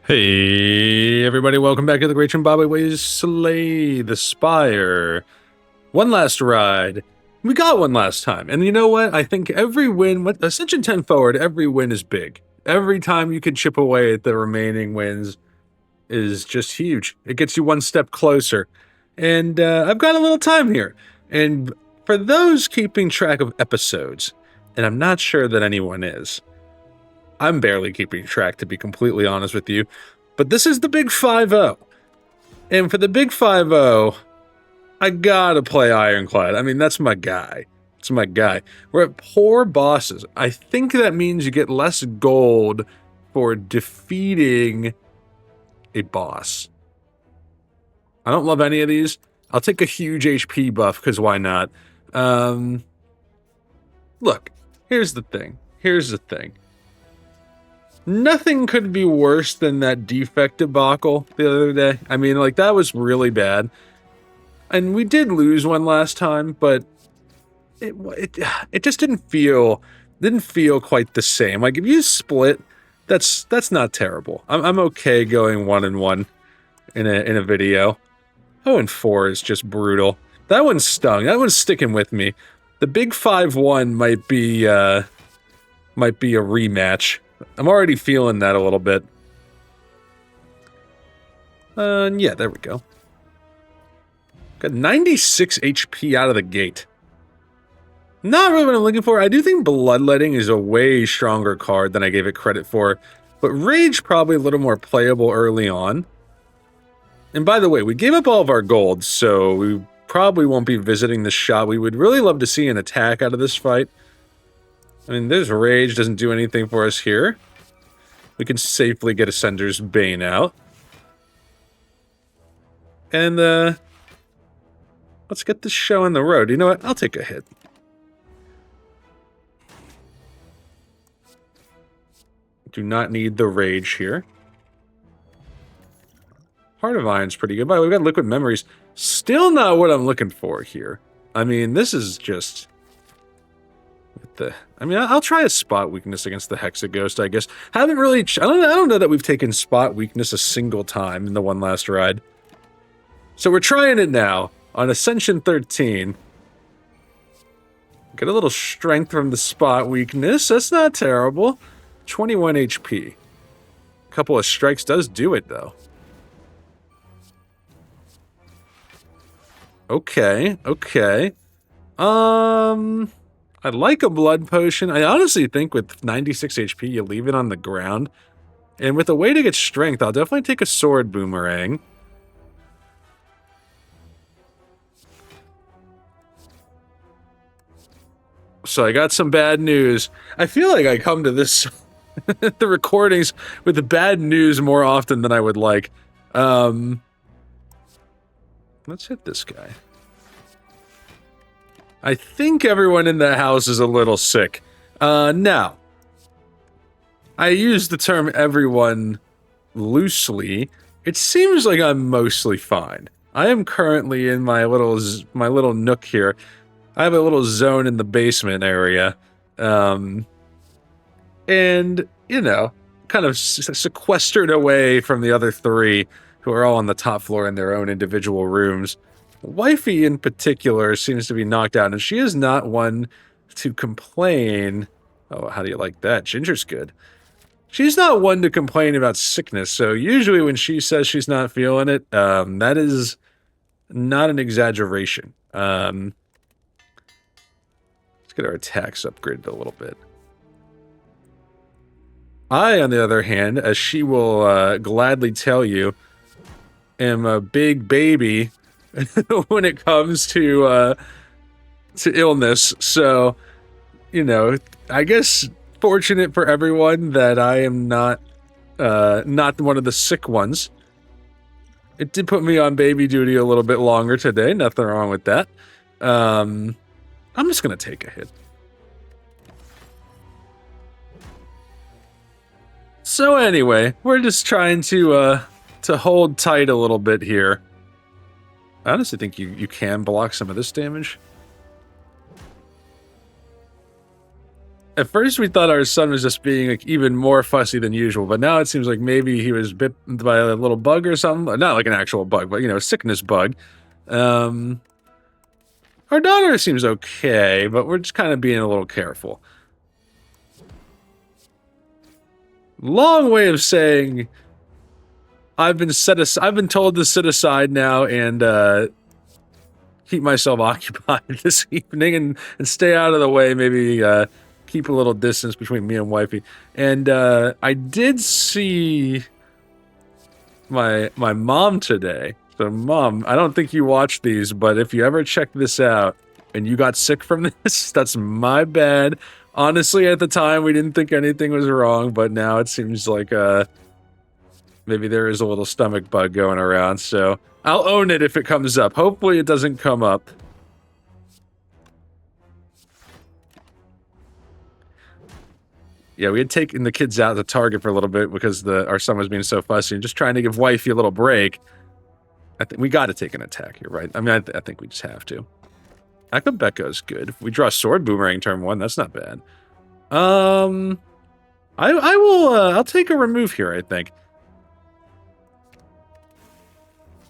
Hey everybody, welcome back to the Great Jimbabwe Slay the Spire. One last ride. We got one last time, and you know what? I think every win, with Ascension 10 forward, every win is big. Every time you can chip away at the remaining wins is just huge. It gets you one step closer. And I've got a little time here. And for those keeping track of episodes, and I'm not sure that anyone is, I'm barely keeping track, to be completely honest with you. But this is the Big 5-0. And for the Big 5-0, I gotta play Ironclad. I mean, that's my guy. It's my guy. We're at poor bosses. I think that means you get less gold for defeating a boss. I don't love any of these. I'll take a huge HP buff, because why not? Look, here's the thing. Nothing could be worse than that defect debacle the other day. I mean, like, that was really bad. And we did lose one last time, but it just didn't feel quite the same. Like, if you split, that's not terrible. I'm okay going 1-1 in a video. 0-4 is just brutal. That one stung. That one's sticking with me. The Big 5-1 might be a rematch. I'm already feeling that a little bit. Yeah, there we go. Got 96 HP out of the gate. Not really what I'm looking for. I do think Bloodletting is a way stronger card than I gave it credit for, but Rage probably a little more playable early on. And by the way, we gave up all of our gold, so we probably won't be visiting this shop. We would really love to see an attack out of this fight. I mean, there's Rage, doesn't do anything for us here. We can safely get Ascender's Bane out. And, let's get this show on the road. You know what? I'll take a hit. Do not need the Rage here. Heart of Iron's pretty good. But we've got Liquid Memories. Still not what I'm looking for here. I mean, this is just... I'll try a spot weakness against the Hexaghost, I guess. Haven't really... I don't know that we've taken spot weakness a single time in the one last ride. So we're trying it now on Ascension 13. Get a little strength from the spot weakness. That's not terrible. 21 HP. A couple of strikes does do it, though. Okay. I'd like a blood potion. I honestly think with 96 HP, you leave it on the ground. And with a way to get strength, I'll definitely take a sword boomerang. So I got some bad news. I feel like I come to this, the recordings with the bad news more often than I would like. Let's hit this guy. I think everyone in the house is a little sick. Now, I use the term everyone loosely. It seems like I'm mostly fine. I am currently in my little nook here. I have a little zone in the basement area. And, you know, kind of sequestered away from the other three who are all on the top floor in their own individual rooms. Wifey in particular seems to be knocked out, and she is not one to complain. Oh, how do you like that? Ginger's good. She's not one to complain about sickness, so usually when she says she's not feeling it, that is not an exaggeration. Let's get our attacks upgraded a little bit. I, on the other hand, as she will gladly tell you, am a big baby when it comes to illness. So, you know, I guess fortunate for everyone that I am not one of the sick ones. It did put me on baby duty a little bit longer today. Nothing wrong with that. I'm just gonna take a hit. So anyway, we're just trying to hold tight a little bit here. I honestly think you can block some of this damage. At first, we thought our son was just being like even more fussy than usual, but now it seems like maybe he was bit by a little bug or something. Not like an actual bug, but a sickness bug. Our daughter seems okay, but we're just kind of being a little careful. Long way of saying I've been told to sit aside now and keep myself occupied this evening and stay out of the way. Maybe keep a little distance between me and wifey. And I did see my mom today. So, Mom, I don't think you watched these, but if you ever check this out and you got sick from this, that's my bad. Honestly, at the time, we didn't think anything was wrong, but now it seems like maybe there is a little stomach bug going around, so I'll own it if it comes up. Hopefully it doesn't come up. Yeah, we had taken the kids out to Target for a little bit because our son was being so fussy and just trying to give wifey a little break. I think we got to take an attack here, right? I mean, I think we just have to. Akabeko is good. If we draw Sword Boomerang turn 1, that's not bad. I'll take a remove here, I think.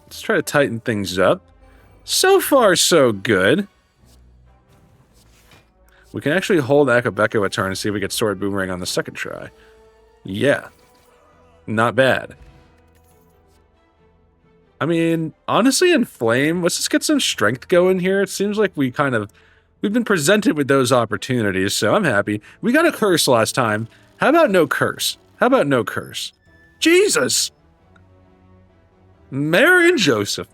Let's try to tighten things up. So far, so good. We can actually hold Akabeko a turn and see if we get Sword Boomerang on the second try. Yeah. Not bad. I mean, honestly, in Flame, let's just get some strength going here. It seems like we've been presented with those opportunities, so I'm happy. We got a curse last time. How about no curse? Jesus! Mary and Joseph.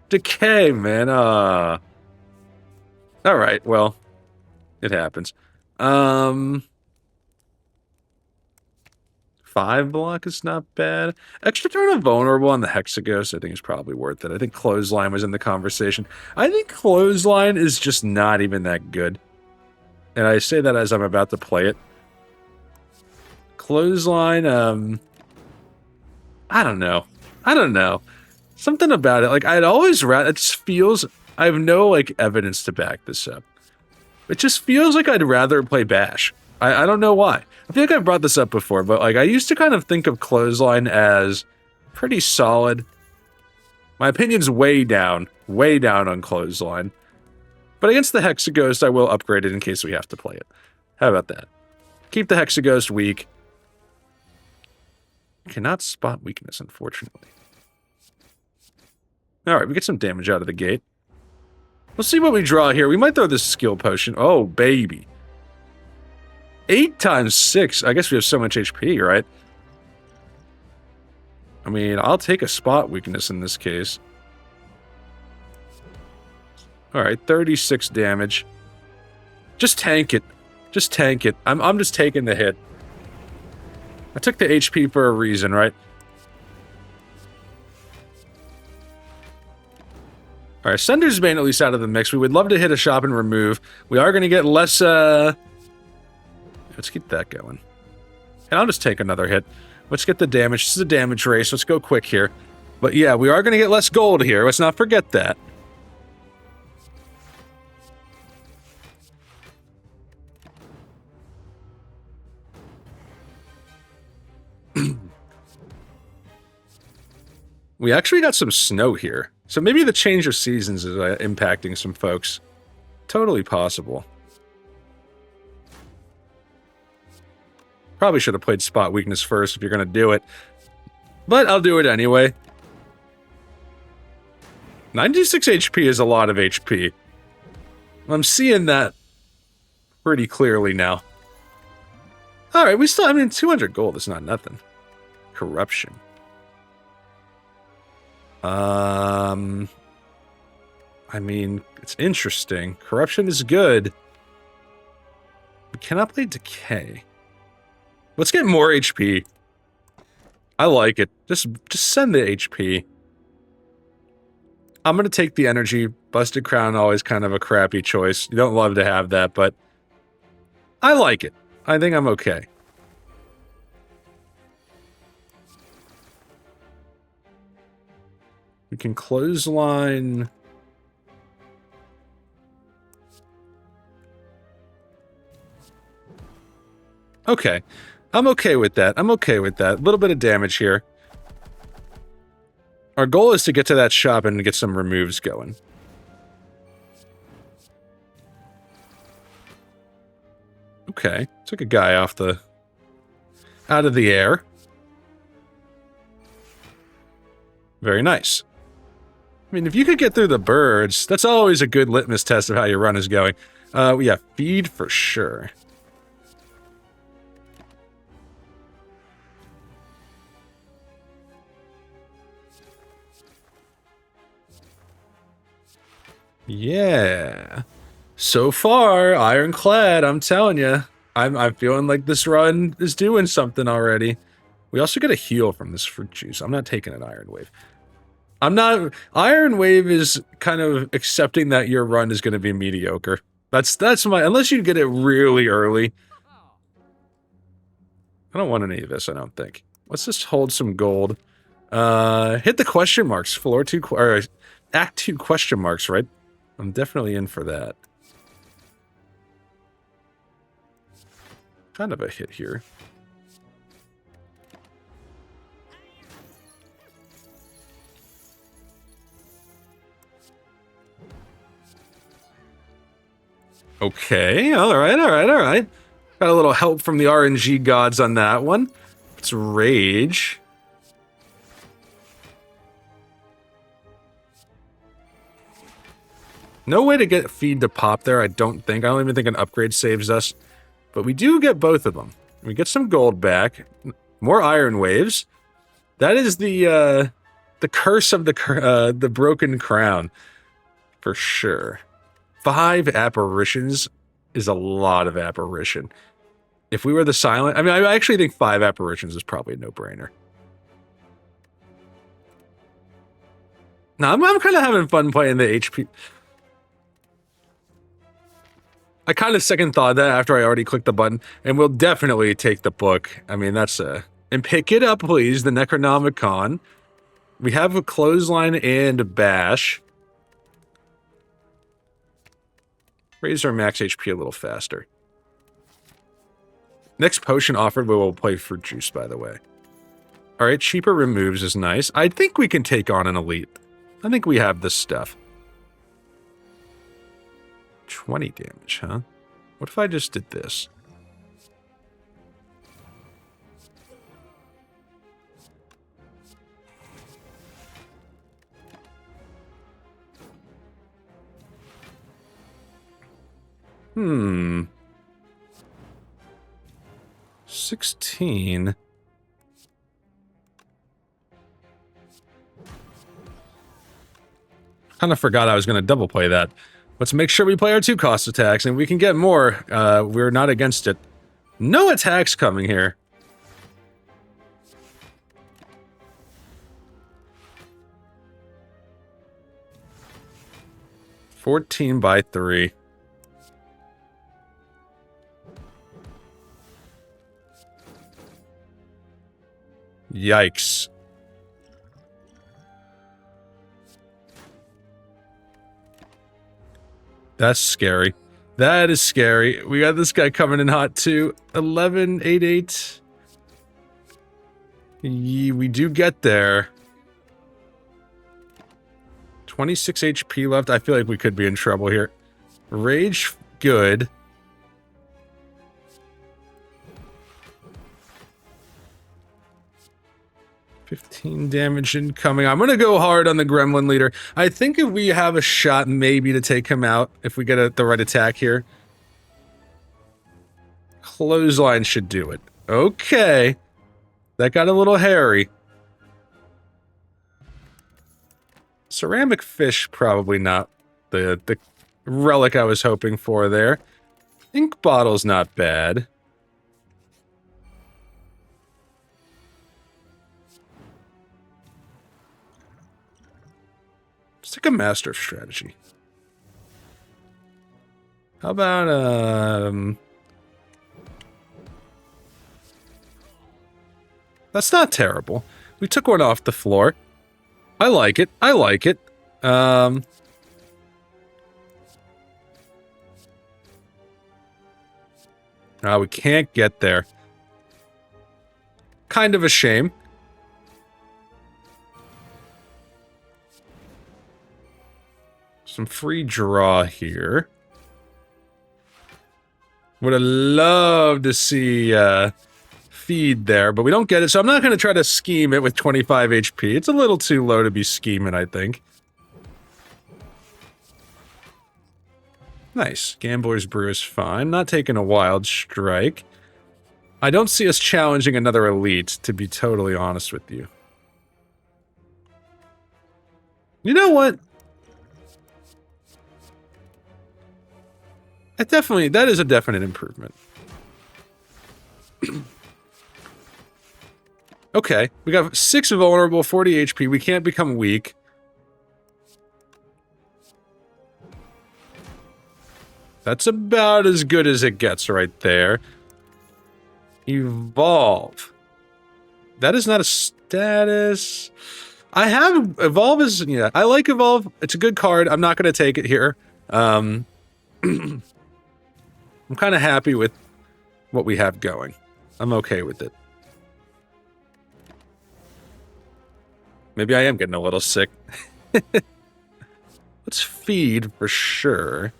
Decay, man. Alright, well, it happens. 5 block is not bad. Extra turn of Vulnerable on the Hexaghost, I think is probably worth it. I think Clothesline was in the conversation. I think Clothesline is just not even that good. And I say that as I'm about to play it. Clothesline, I don't know. Something about it. Like, I'd always rather... It just feels... I have no, evidence to back this up. It just feels like I'd rather play Bash. I don't know why. I feel like I've brought this up before, but, I used to kind of think of Clothesline as pretty solid. My opinion's way down on Clothesline. But against the Hexaghost, I will upgrade it in case we have to play it. How about that? Keep the Hexaghost weak. Cannot spot weakness, unfortunately. Alright, we get some damage out of the gate. Let's see what we draw here. We might throw this skill potion. Oh, baby. 8 times 6. I guess we have so much HP, right? I mean, I'll take a spot weakness in this case. Alright, 36 damage. Just tank it. I'm just taking the hit. I took the HP for a reason, right? Alright, Sender's Bane at least out of the mix. We would love to hit a shop and remove. We are going to get less, Let's keep that going. And I'll just take another hit. Let's get the damage. This is a damage race. Let's go quick here. But yeah, we are going to get less gold here. Let's not forget that. We actually got some snow here. So maybe the change of seasons is impacting some folks. Totally possible. Probably should have played spot weakness first if you're going to do it. But I'll do it anyway. 96 HP is a lot of HP. I'm seeing that pretty clearly now. Alright, we still, I mean, 200 gold is not nothing. Corruption. I mean, it's interesting. Corruption is good. We cannot play Decay. Let's get more HP. I like it. Just send the HP. I'm gonna take the energy. Busted Crown, always kind of a crappy choice. You don't love to have that, but I like it. I think I'm okay. We can clothesline. Okay. I'm okay with that. I'm okay with that. A little bit of damage here. Our goal is to get to that shop and get some removes going. Okay. Took a guy off the... out of the air. Very nice. I mean, if you could get through the birds, that's always a good litmus test of how your run is going. Yeah, feed for sure. Yeah. So far, ironclad, I'm telling you. I'm feeling like this run is doing something already. We also get a heal from this fruit juice. I'm not taking an Iron Wave. I'm not... Iron Wave is kind of accepting that your run is going to be mediocre. That's my... Unless you get it really early. I don't want any of this, I don't think. Let's just hold some gold. Hit the question marks. Floor 2... or Act 2 question marks, right? I'm definitely in for that. Kind of a hit here. Okay, alright. Got a little help from the RNG gods on that one. Let's rage. No way to get feed to pop there, I don't think. I don't even think an upgrade saves us. But we do get both of them. We get some gold back. More Iron Waves. That is the curse of the broken crown. For sure. 5 apparitions is a lot of apparition. If we were the silent... I mean, I actually think 5 apparitions is probably a no-brainer. Now, I'm kind of having fun playing the HP... I kind of second thought that after I already clicked the button, and we'll definitely take the book. I mean, that's a... And pick it up, please, the Necronomicon. We have a clothesline and a bash. Raise our max HP a little faster. Next potion offered, we will play fruit juice, by the way. Alright, cheaper removes is nice. I think we can take on an elite. I think we have this stuff. 20 damage, huh? What if I just did this? Hmm. 16. Kind of forgot I was going to double play that. Let's make sure we play our 2 cost attacks, and we can get more. We're not against it. No attacks coming here. $14 by 3. Yikes. That's scary. That is scary. We got this guy coming in hot too. 1188. We do get there. 26 HP left. I feel like we could be in trouble here. Rage, good. $15 damage incoming. I'm going to go hard on the Gremlin Leader. I think if we have a shot maybe to take him out, if we get the right attack here. Clothesline should do it. Okay. That got a little hairy. Ceramic fish, probably not the relic I was hoping for there. Ink bottle's not bad. It's like a master of strategy. How about, that's not terrible. We took one off the floor. I like it. I like it. We can't get there. kind of a shame. Some free draw here. Would have loved to see feed there, but we don't get it, so I'm not going to try to scheme it with 25 HP. It's a little too low to be scheming, I think. Nice. Gambler's Brew is fine. Not taking a Wild Strike. I don't see us challenging another Elite, to be totally honest with you. You know what? That is a definite improvement. Okay, we got 6 vulnerable, 40 HP. We can't become weak. That's about as good as it gets right there. Evolve. That is not a status. I have Evolve is, yeah, I like Evolve. It's a good card. I'm not going to take it here. I'm kind of happy with what we have going. I'm okay with it. Maybe I am getting a little sick. Let's feed for sure.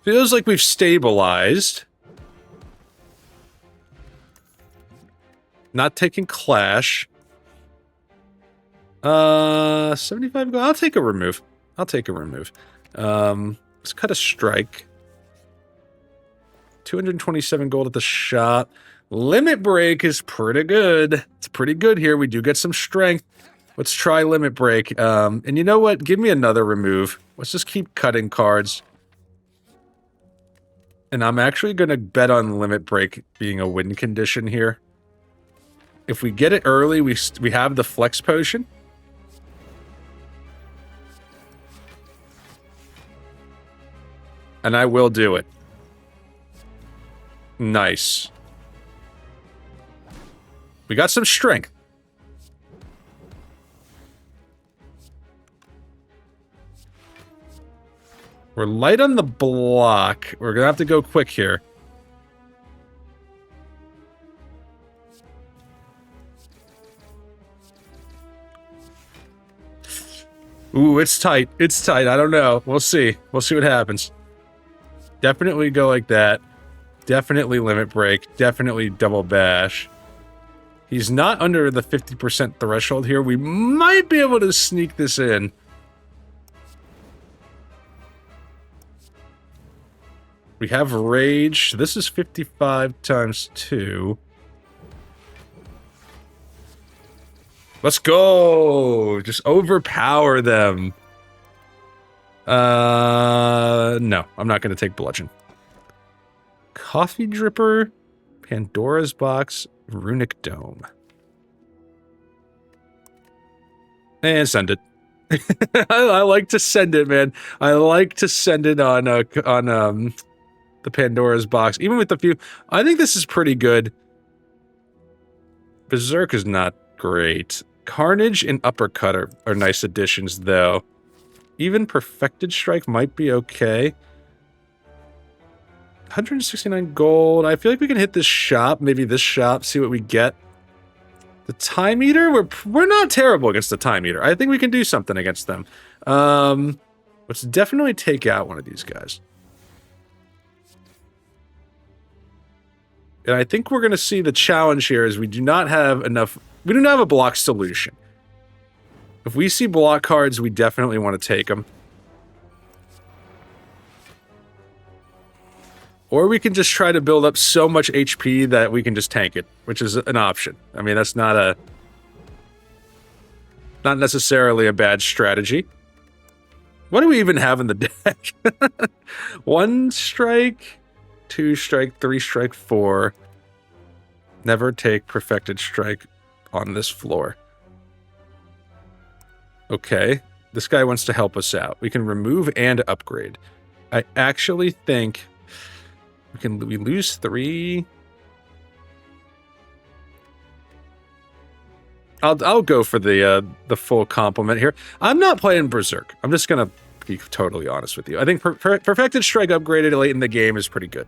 Feels like we've stabilized. Not taking Clash. 75 gold. I'll take a remove. Let's cut a strike. 227 gold at the shop. Limit Break is pretty good. It's pretty good here. We do get some strength. Let's try Limit Break. And you know what? Give me another remove. Let's just keep cutting cards. And I'm actually going to bet on Limit Break being a win condition here. If we get it early, we have the Flex Potion. And I will do it. Nice. We got some strength. We're light on the block. We're going to have to go quick here. Ooh, it's tight. It's tight. I don't know. We'll see. We'll see what happens. Definitely go like that. Definitely Limit Break. Definitely Double Bash. He's not under the 50% threshold here. We might be able to sneak this in. We have Rage. This is 55 times 2. Let's go! Just overpower them. No. I'm not going to take Bludgeon. Coffee Dripper. Pandora's Box. Runic Dome. And send it. I like to send it, man. I like to send it on the Pandora's Box. Even with the few... I think this is pretty good. Berserk is not great. Carnage and Uppercut are nice additions, though. Even Perfected Strike might be okay. 169 gold. I feel like we can hit this shop. Maybe this shop. See what we get. The Time Eater? We're not terrible against the Time Eater. I think we can do something against them. Let's definitely take out one of these guys. And I think we're going to see the challenge here is we do not have enough... We do not have a block solution. If we see block cards, we definitely want to take them. Or we can just try to build up so much HP that we can just tank it, which is an option. I mean, that's not necessarily a bad strategy. What do we even have in the deck? 1 strike, 2 strike, 3 strike, 4. Never take Perfected Strike on this floor. Okay, this guy wants to help us out. We can remove and upgrade. I actually think... We lose 3. I'll go for the full complement here. I'm not playing Berserk. I'm just gonna be totally honest with you. I think Perfected Strike upgraded late in the game is pretty good.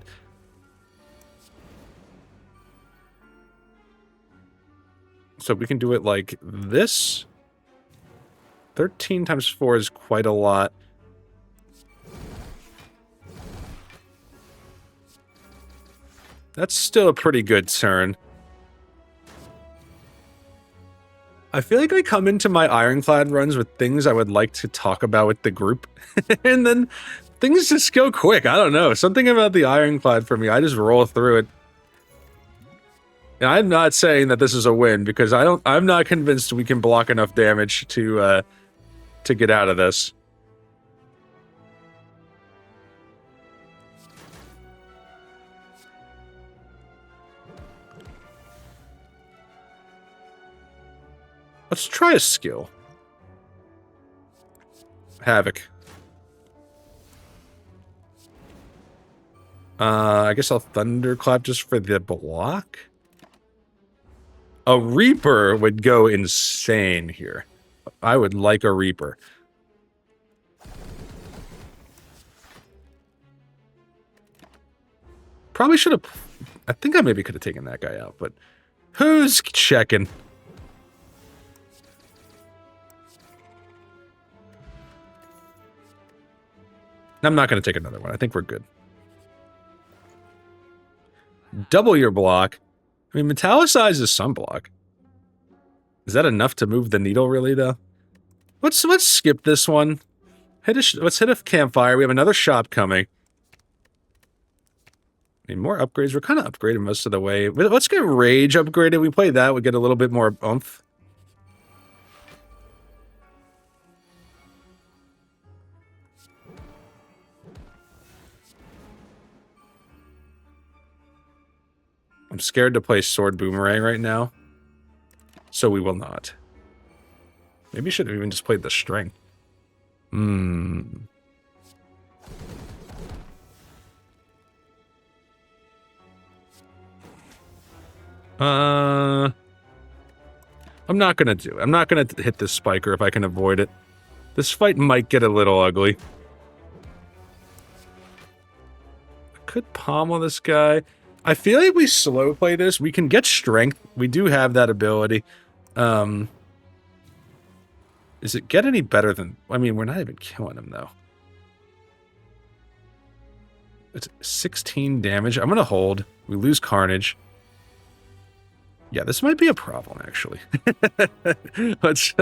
So we can do it like this. 13 times 4 is quite a lot. That's still a pretty good turn. I feel like I come into my Ironclad runs with things I would like to talk about with the group. And then things just go quick. I don't know. Something about the Ironclad for me. I just roll through it. And I'm not saying that this is a win because I'm not convinced we can block enough damage to get out of this. Let's try a skill. Havoc. I guess I'll Thunderclap just for the block. A Reaper would go insane here. I would like a Reaper. Probably should have... I think I maybe could have taken that guy out, but... Who's checking? I'm not going to take another one. I think we're good. Double your block. I mean, metallicize is some block. Is that enough to move the needle, really, though? Let's skip this one. Let's hit a campfire. We have another shop coming. Need more upgrades. We're kind of upgraded most of the way. Let's get Rage upgraded. We play that. We get a little bit more oomph. I'm scared to play Sword Boomerang right now. So we will not. Maybe you should have even just played the Strength. I'm not gonna do it. I'm not gonna hit this Spiker if I can avoid it. This fight might get a little ugly. I could pommel this guy. I feel like we slow play this. We can get Strength. We do have that ability. Does it get any better than... I mean, we're not even killing him, though. It's 16 damage. I'm gonna hold. We lose Carnage. Yeah, this might be a problem, actually. Let's...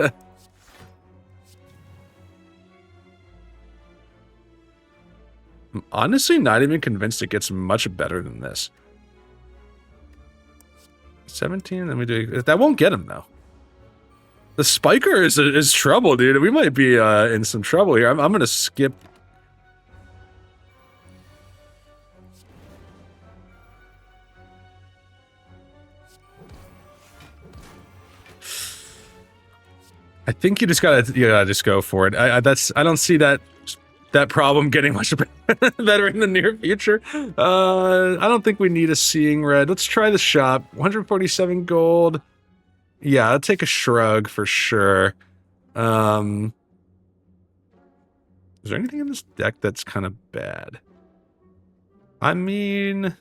I'm honestly not even convinced it gets much better than this. 17, then we do... That won't get him, though. The Spiker is trouble, dude. We might be in some trouble here. I'm gonna skip... I think you just gotta just go for it. I don't see that problem getting much better in the near future. I don't think we need a Seeing Red. Let's try the shop. 147 gold. Yeah, I'll take a Shrug for sure. Is there anything in this deck that's kind of bad? I mean,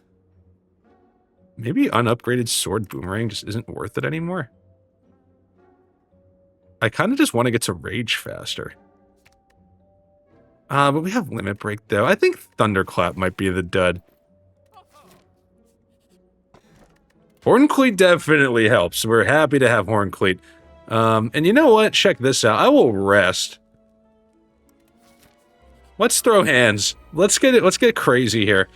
maybe unupgraded Sword Boomerang just isn't worth it anymore. I kind of just want to get to Rage faster. But we have Limit Break, though. I think Thunderclap might be the dud. Horncleat definitely helps. We're happy to have Horncleat. And you know what? Check this out. I will rest. Let's throw hands. Let's get crazy here.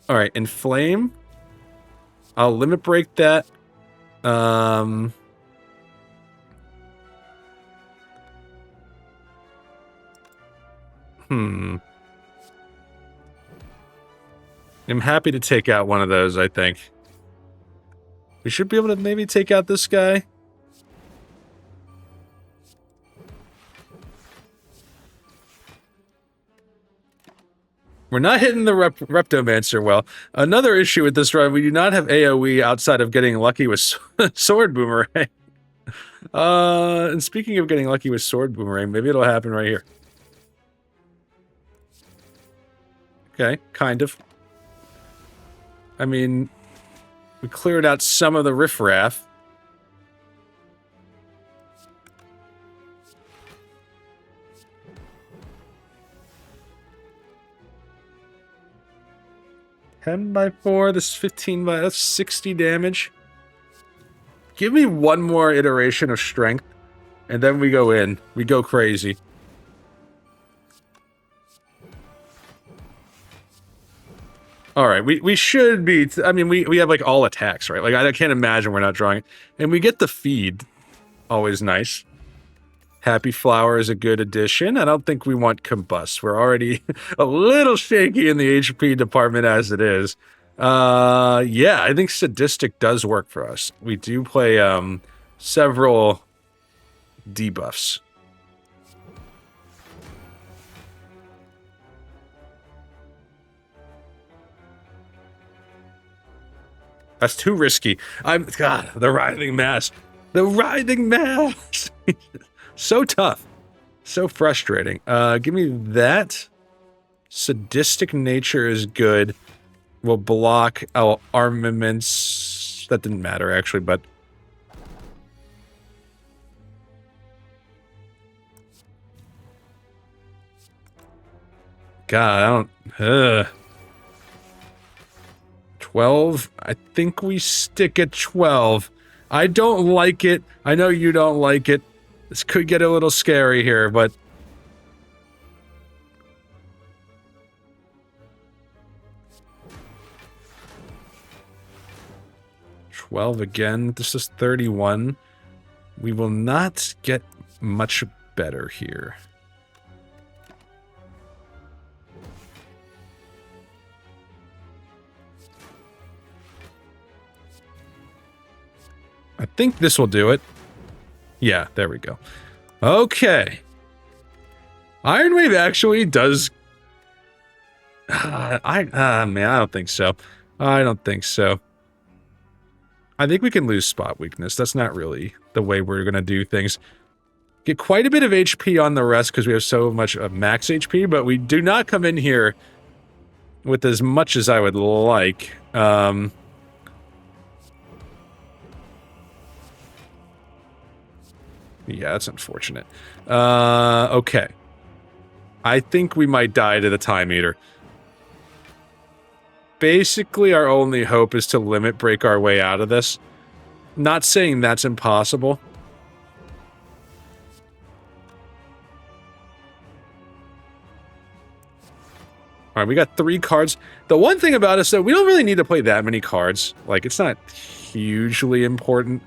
Alright, Inflame. I'll Limit Break that. I'm happy to take out one of those, I think. We should be able to maybe take out this guy. We're not hitting the Reptomancer well. Another issue with this run, we do not have AoE outside of getting lucky with Sword Boomerang. And speaking of getting lucky with Sword Boomerang, maybe it'll happen right here. Okay, kind of. I mean, we cleared out some of the riffraff. 10 by 4, this is 15 by... That's 60 damage. Give me one more iteration of strength, and then we go in. We go crazy. Alright, we should be... I mean, we have, like, all attacks, right? Like, I can't imagine we're not drawing it. And we get the feed. Always nice. Happy Flower is a good addition. I don't think we want Combust. We're already a little shaky in the HP department as it is. Yeah, I think Sadistic does work for us. We do play, several debuffs. That's too risky. God, the Writhing Mass. The Writhing Mass! So tough. So frustrating. Give me that. Sadistic Nature is good. We'll block our armaments. That didn't matter, actually, but... God, I don't... 12? I think we stick at 12. I don't like it. I know you don't like it. This could get a little scary here, but... 12 again. This is 31. We will not get much better here. I think this will do it. Yeah, there we go. Okay. Iron Wave actually does... man, I don't think so. I don't think so. I think we can lose spot weakness. That's not really the way we're going to do things. Get quite a bit of HP on the rest because we have so much max HP, but we do not come in here with as much as I would like. Yeah, that's unfortunate. Okay. I think we might die to the Time Eater. Basically, our only hope is to limit break our way out of this. Not saying that's impossible. Alright, we got 3 cards. The one thing about us, though, we don't really need to play that many cards. Like, it's not hugely important.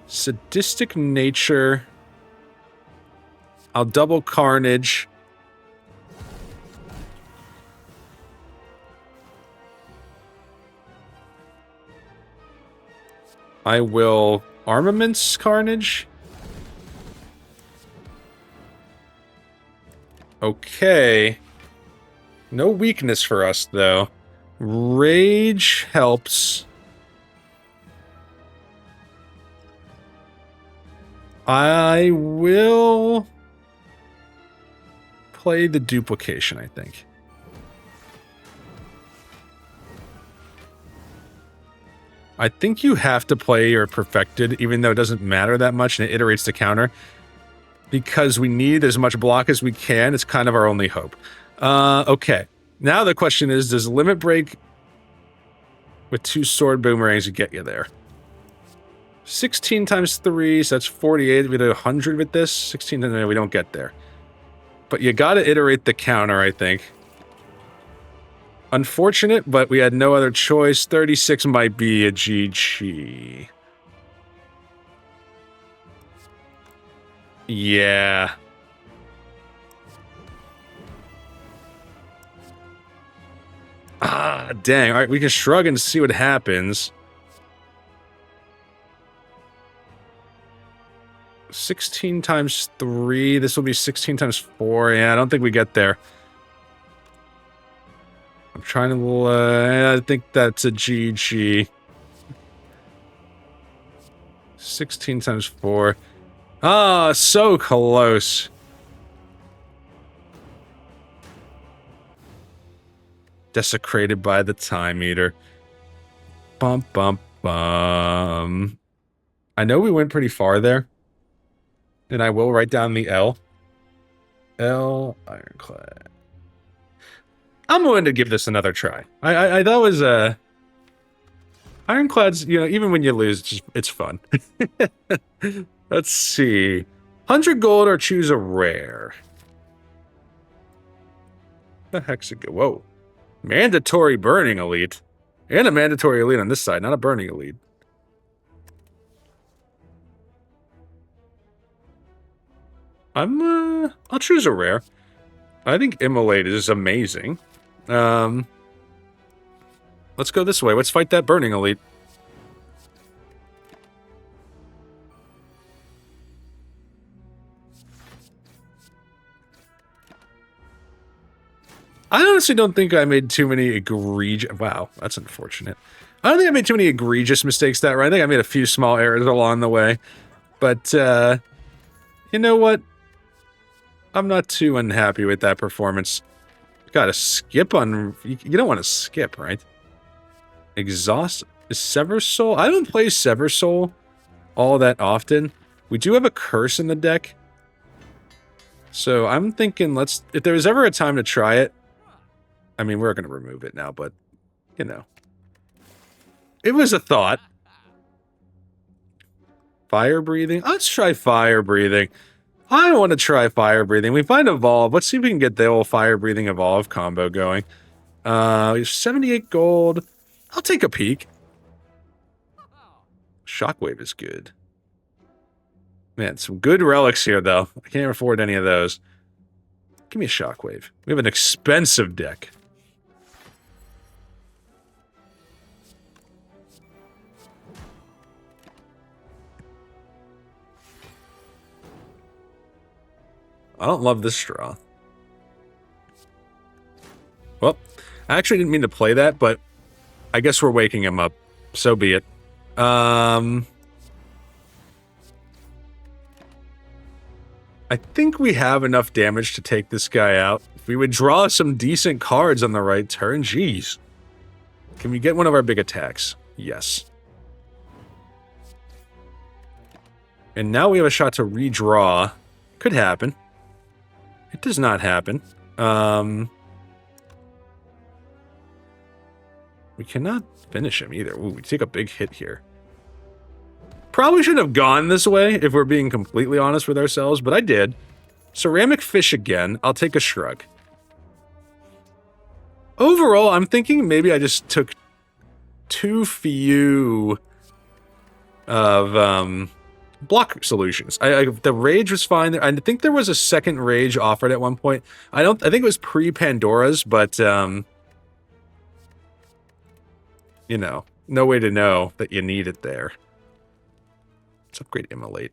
Sadistic Nature. I'll double Carnage. I will Armaments Carnage. Okay. No weakness for us, though. Rage helps. I will play the Duplication, I think. I think you have to play your Perfected, even though it doesn't matter that much and it iterates the counter. Because we need as much block as we can, it's kind of our only hope. Okay. Now the question is, does Limit Break with 2 Sword Boomerangs get you there? 16 times 3, so that's 48. We did 100 with this. 16 times, we don't get there. But you gotta iterate the counter, I think. Unfortunate, but we had no other choice. 36 might be a GG. Yeah. Ah, dang. Alright, we can shrug and see what happens. 16 times 3. This will be 16 times 4. Yeah, I don't think we get there. I'm trying to... I think that's a GG. 16 times 4. Ah, so close. Desecrated by the Time Eater. Bum, bum, bum. I know we went pretty far there. And I will write down the L. L, Ironclad. I'm willing to give this another try. I that was Ironclads, you know, even when you lose, it's fun. Let's see. 100 gold or choose a rare. The heck's it go? Whoa. Mandatory burning elite. And a mandatory elite on this side, not a burning elite. I'll choose a rare. I think Immolate is amazing. Let's go this way. Let's fight that burning elite. I honestly don't think I made too many egregious... Wow, that's unfortunate. I don't think I made too many egregious mistakes that round. I think I made a few small errors along the way. But, you know what? I'm not too unhappy with that performance. Gotta skip on... You don't want to skip, right? Exhaust... Is Sever Soul? I don't play Sever Soul all that often. We do have a curse in the deck. So I'm thinking let's... If there was ever a time to try it... I mean, we're going to remove it now, but, you know. It was a thought. Fire breathing? Let's try fire breathing. I want to try fire breathing. We find evolve. Let's see if we can get the old fire breathing evolve combo going. 78 gold. I'll take a peek. Shockwave is good. Man, some good relics here, though. I can't afford any of those. Give me a shockwave. We have an expensive deck. I don't love this straw. Well, I actually didn't mean to play that, but I guess we're waking him up. So be it. I think we have enough damage to take this guy out. If we would draw some decent cards on the right turn, geez. Can we get one of our big attacks? Yes. And now we have a shot to redraw. Could happen. It does not happen. We cannot finish him either. Ooh, we take a big hit here. Probably shouldn't have gone this way, if we're being completely honest with ourselves, but I did. Ceramic fish again. I'll take a shrug. Overall, I'm thinking maybe I just took too few of block solutions. The rage was fine. I think there was a second rage offered at one point. I think it was pre-Pandora's, but you know, no way to know that you need it there. Let's upgrade Immolate.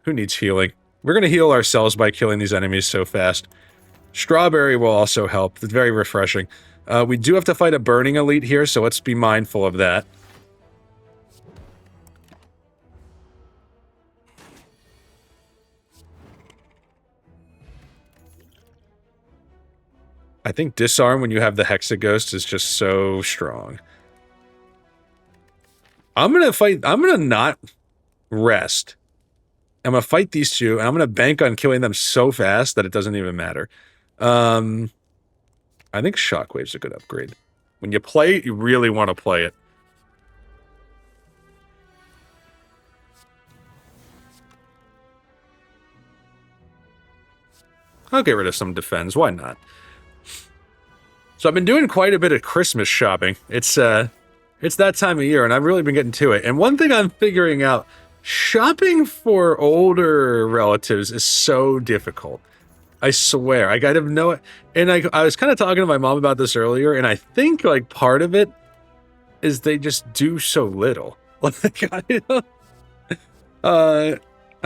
Who needs healing? We're going to heal ourselves by killing these enemies so fast. Strawberry will also help. It's very refreshing. We do have to fight a burning elite here, so let's be mindful of that. I think disarm when you have the Hexaghost is just so strong. I'm going to fight... I'm going to not rest. I'm going to fight these two, and I'm going to bank on killing them so fast that it doesn't even matter. I think Shockwave's a good upgrade. When you play it, you really want to play it. I'll get rid of some defense. Why not? So I've been doing quite a bit of Christmas shopping. It's that time of year, and I've really been getting to it. And one thing I'm figuring out, shopping for older relatives is so difficult. I swear. I gotta know it. And I was kind of talking to my mom about this earlier, and I think, like, part of it is they just do so little. Like, I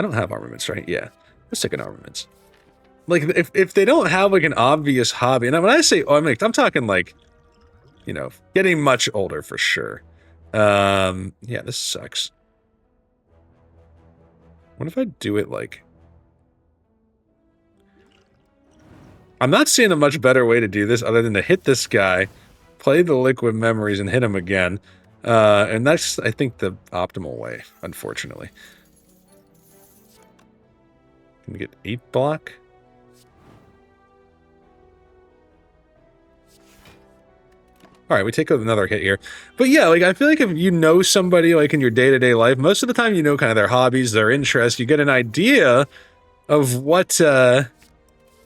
don't have armaments, right? Yeah. Let's take an armaments. Like, if they don't have, like, an obvious hobby, and when I say, oh, I'm talking, like, you know, getting much older for sure. Yeah, this sucks. What if I do it, like... I'm not seeing a much better way to do this other than to hit this guy, play the liquid memories, and hit him again. And that's, I think, the optimal way, unfortunately. Can we get 8 block? All right, we take another hit here. But yeah, like, I feel like if you know somebody, like, in your day-to-day life, most of the time you know kind of their hobbies, their interests, you get an idea of what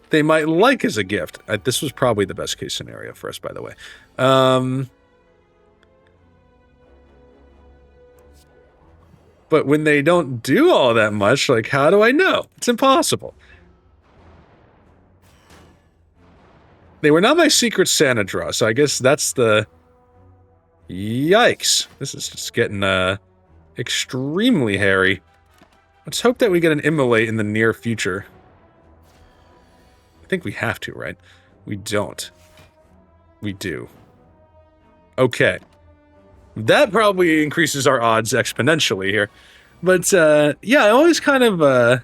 they might like as a gift. This was probably the best case scenario for us, by the way. But when they don't do all that much, like, how do I know? It's impossible. They were not my Secret Santa draw, so I guess that's the... Yikes. This is just getting, extremely hairy. Let's hope that we get an immolate in the near future. I think we have to, right? We don't. We do. Okay. That probably increases our odds exponentially here. But, yeah, I always kind of,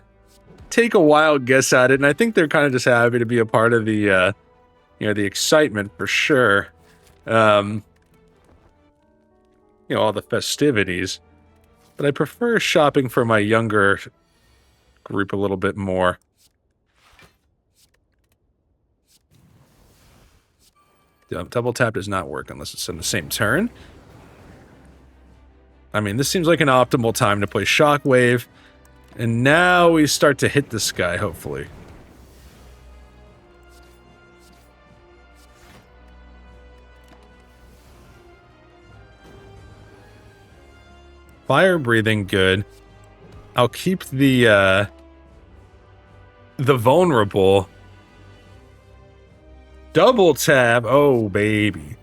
take a wild guess at it, and I think they're kind of just happy to be a part of the, you know, the excitement for sure. You know, all the festivities. But I prefer shopping for my younger group a little bit more. Double tap does not work unless it's in the same turn. I mean, this seems like an optimal time to play Shockwave. And now we start to hit this guy, hopefully. Fire breathing, good. I'll keep the vulnerable. Double tap, oh baby.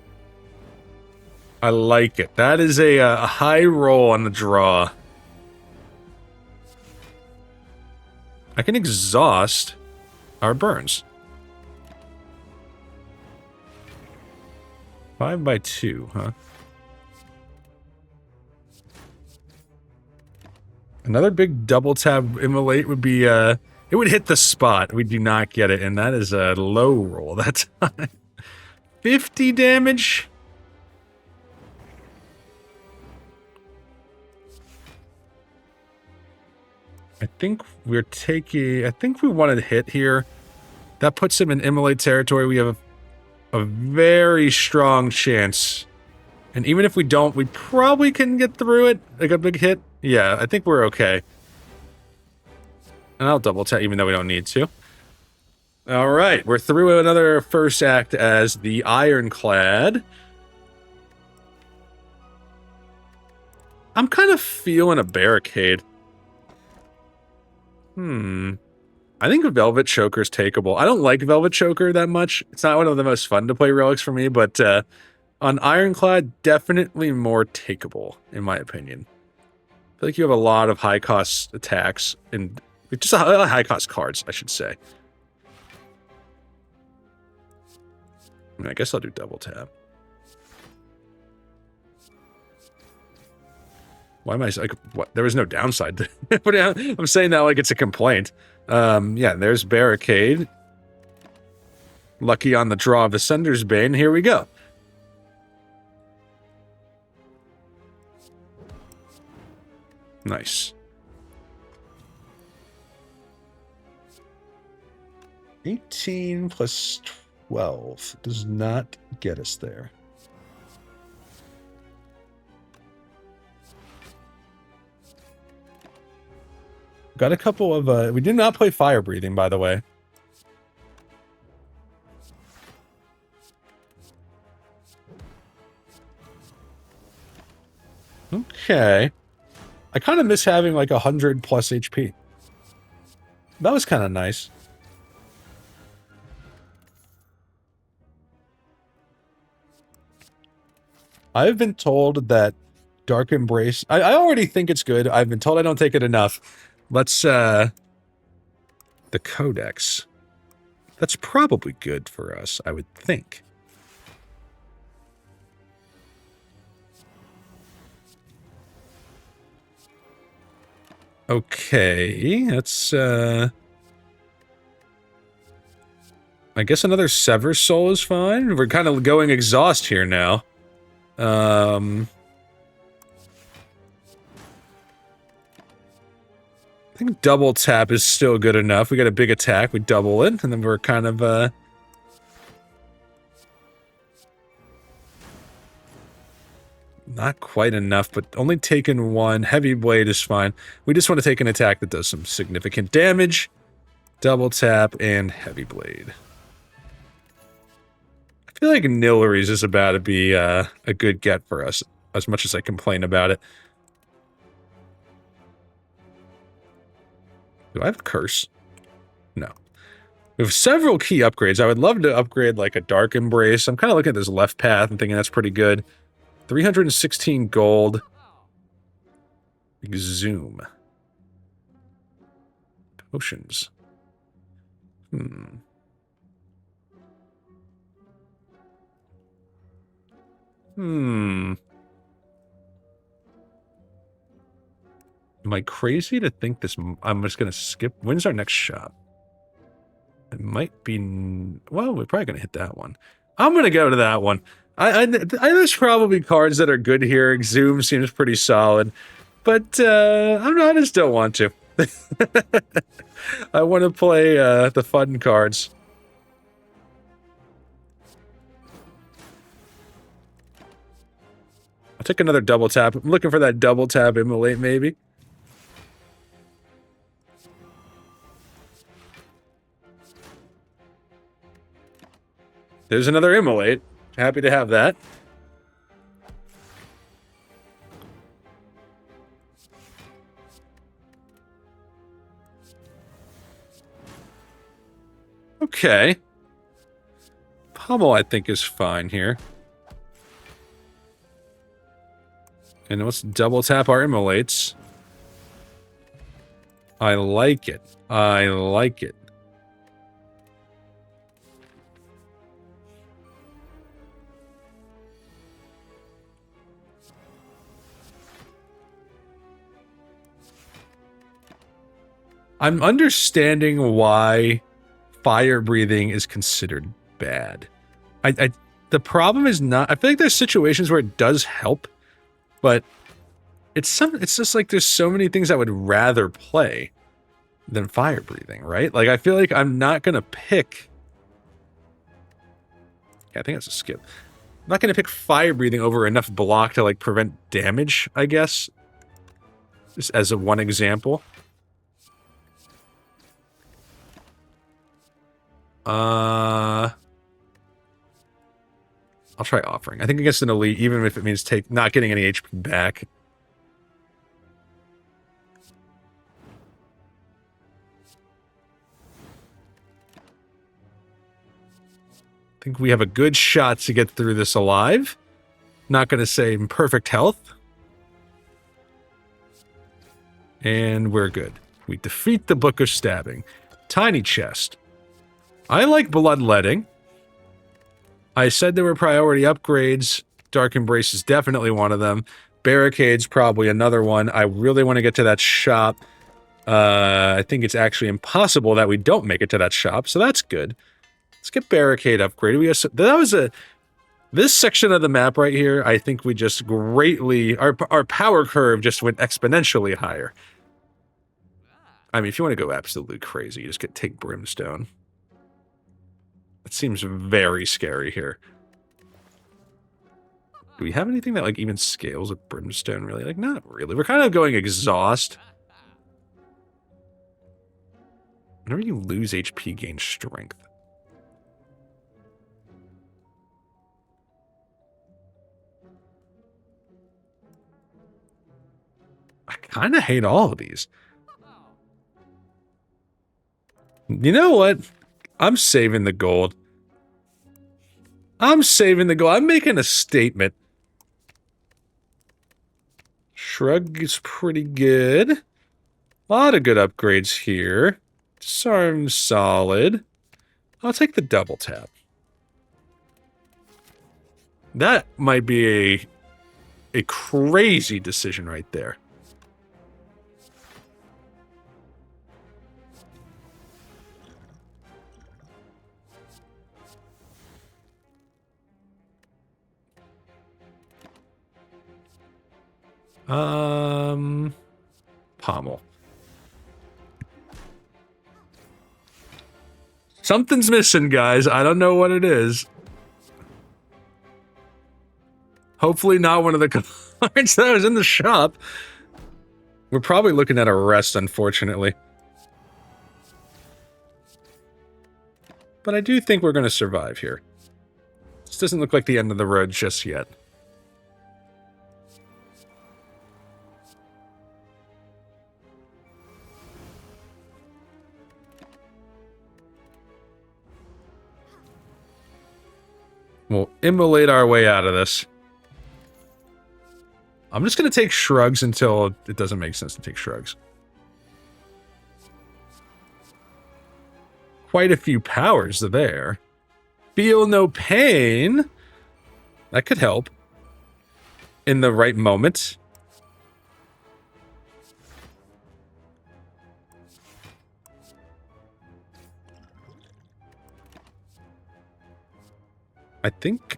I like it. That is a high roll on the draw. I can exhaust our burns. 5x2, huh? Another big double tap immolate would be, it would hit the spot. We do not get it, and that is a low roll that time. 50 damage? I think we're taking... I think we wanted to hit here. That puts him in immolate territory. We have a very strong chance. And even if we don't, we probably can get through it. Like a big hit. Yeah, I think we're okay. And I'll double tap even though we don't need to. Alright, we're through another first act as the Ironclad. I'm kind of feeling a barricade. I think Velvet Choker is takeable. I don't like Velvet Choker that much. It's not one of the most fun to play relics for me, but on Ironclad, definitely more takeable, in my opinion. I feel like you have a lot of high-cost attacks, and just high-cost cards, I should say. I mean, I guess I'll do double tap. Why am I like, what? There was no downside to it. I'm saying that like it's a complaint. Yeah, there's Barricade. Lucky on the draw of Ascender's Bane. Here we go. Nice. 18 plus 12 does not get us there. Got a couple of, we did not play Fire Breathing, by the way. Okay. I kind of miss having like 100 plus HP. That was kind of nice. I've been told that Dark Embrace... I already think it's good. I've been told I don't take it enough. Let's, the Codex. That's probably good for us, I would think. Okay, that's, I guess another Sever Soul is fine. We're kind of going exhaust here now. I think double tap is still good enough. We got a big attack, we double it, and then we're kind of, Not quite enough, but only taking one. Heavy blade is fine. We just want to take an attack that does some significant damage. Double tap and heavy blade. I feel like Nilry's is about to be a good get for us, as much as I complain about it. Do I have a curse? No. We have several key upgrades. I would love to upgrade like a Dark Embrace. I'm kind of looking at this left path and thinking that's pretty good. 316 gold. Zoom. Potions. Am I crazy to think this? I'm just going to skip. When's our next shop? It might be... Well, we're probably going to hit that one. I'm going to go to that one. There's probably cards that are good here. Zoom seems pretty solid. But I just don't want to. I want to play the fun cards. I'll take another double tap. I'm looking for that double tap immolate, maybe. There's another immolate. Happy to have that. Okay. Pummel, I think, is fine here. And let's double tap our immolates. I like it. I like it. I'm understanding why fire breathing is considered bad. The problem is not... I feel like there's situations where it does help, but it's just like there's so many things I would rather play than fire breathing, right? Like, I feel like I'm not going to pick... Yeah, I think that's a skip. I'm not going to pick fire breathing over enough block to, like, prevent damage, I guess. Just as one example. I'll try offering. I think against an elite, even if it means not getting any HP back. I think we have a good shot to get through this alive. Not going to say in perfect health. And we're good. We defeat the Book of Stabbing. Tiny chest. I like bloodletting. I said there were priority upgrades. Dark Embrace is definitely one of them. Barricade's probably another one. I really want to get to that shop. I think it's actually impossible that we don't make it to that shop, so that's good. Let's get Barricade upgraded. This section of the map right here, I think we just greatly... Our power curve just went exponentially higher. I mean, if you want to go absolutely crazy, you just take Brimstone. It seems very scary here. Do we have anything that, like, even scales with Brimstone, really? Like, not really. We're kind of going exhaust. Whenever you lose HP, gain strength. I kind of hate all of these. You know what? I'm saving the gold. I'm saving the gold. I'm making a statement. Shrug is pretty good. A lot of good upgrades here. Disarm solid. I'll take the double tap. That might be a crazy decision right there. Pommel. Something's missing, guys. I don't know what it is. Hopefully not one of the cards that was in the shop. We're probably looking at a rest, unfortunately. But I do think we're going to survive here. This doesn't look like the end of the road just yet. We'll immolate our way out of this. I'm just going to take shrugs until it doesn't make sense to take shrugs. Quite a few powers there. Feel no pain. That could help. In the right moment. I think...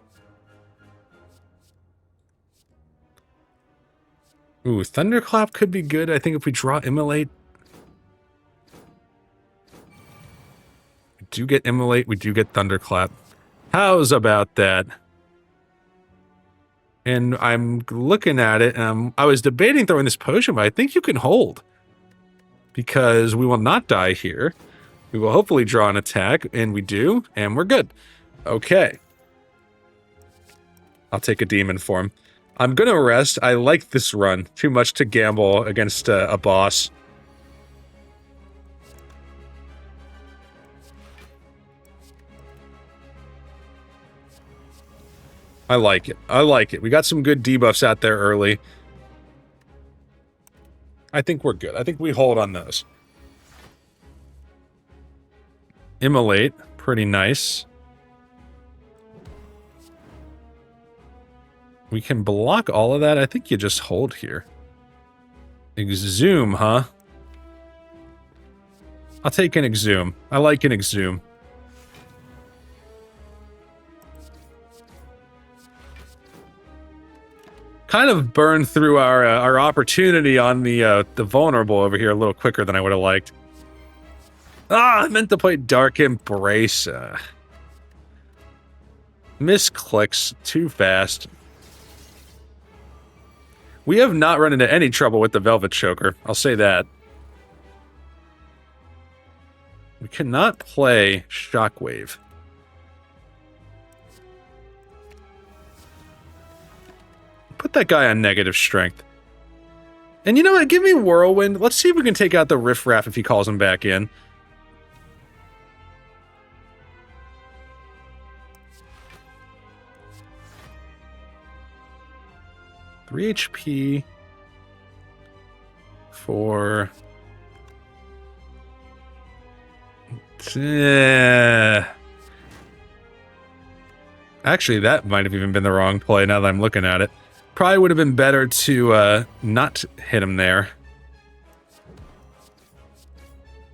Ooh, Thunderclap could be good. I think if we draw Immolate... We do get Immolate, we do get Thunderclap. How's about that? And I'm looking at it, and I was debating throwing this potion, but I think you can hold. Because we will not die here. We will hopefully draw an attack, and we do, and we're good. Okay. I'll take a demon form. I'm gonna rest. I like this run. Too much to gamble against a boss. I like it. I like it. We got some good debuffs out there early. I think we're good. I think we hold on those. Immolate. Pretty nice. We can block all of that. I think you just hold here. Exhume, huh? I'll take an exhume. I like an exhume. Kind of burned through our opportunity on the vulnerable over here a little quicker than I would have liked. Ah, I meant to play Dark Embrace. Misclicks too fast. We have not run into any trouble with the Velvet Choker. I'll say that. We cannot play Shockwave. Put that guy on negative strength. And you know what? Give me Whirlwind. Let's see if we can take out the Riff Raff if he calls him back in. Three HP for... Actually, that might have even been the wrong play now that I'm looking at it. Probably would have been better to not hit him there.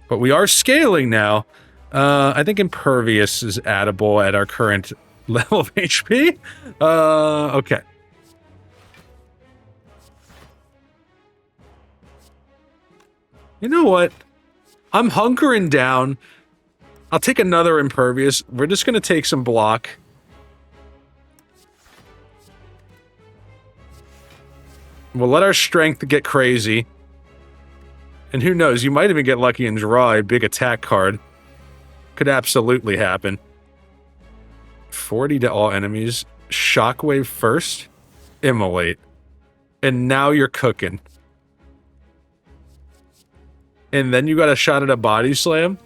But we are scaling now. I think Impervious is addable at our current level of HP. Okay. You know what? I'm hunkering down. I'll take another Impervious. We're just going to take some block. We'll let our strength get crazy. And who knows, you might even get lucky and draw a big attack card. Could absolutely happen. 40 to all enemies. Shockwave first. Immolate. And now you're cooking. And then you got a shot at a body slam?